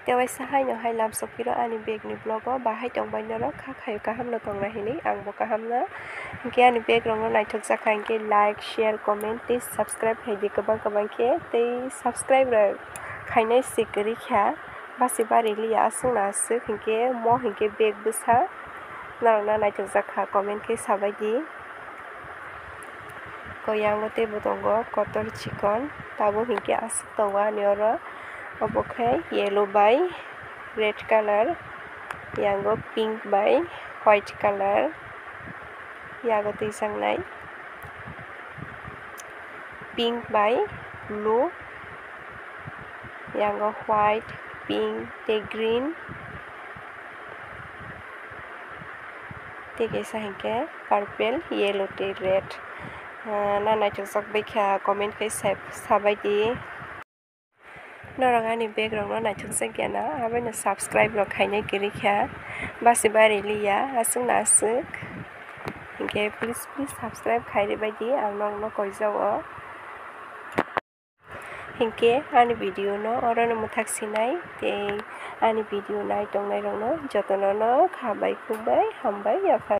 Tewaisa haino hailam sokiro ani begni blogo bahai tongbainoro khayo kaham no tongnai hini angbo kaham na hingke ani beg rok no naithokjaka hingke like share comment tei subscribe haidi kwbang khe tei subscribe rok khainai sikri kha basi bari liya asung na asuk hingke mo hingke beg bwsa narokna naithokjaka comment khe sabai di koyango teibo tongo kotor chikon tabo hingke asuk tongo ani oro obo khe yellow bai red color yango pink bai white color yago twijaknai pink bai blue yango white pink tei green tei kaisa hingke purple yellow tei red na naithokjak bai kha comment khe sabai di norok ani beg rok no naithokjak gana abai no subscribe rok khainai kwrwi kha basi bari liya asung na asuk hingke please subscribe khairi bai di ang nog koijao hingke ani video no oro no mwthak sinai tei ani video nai tongnai rok no jotono no khabai khumbai hambai.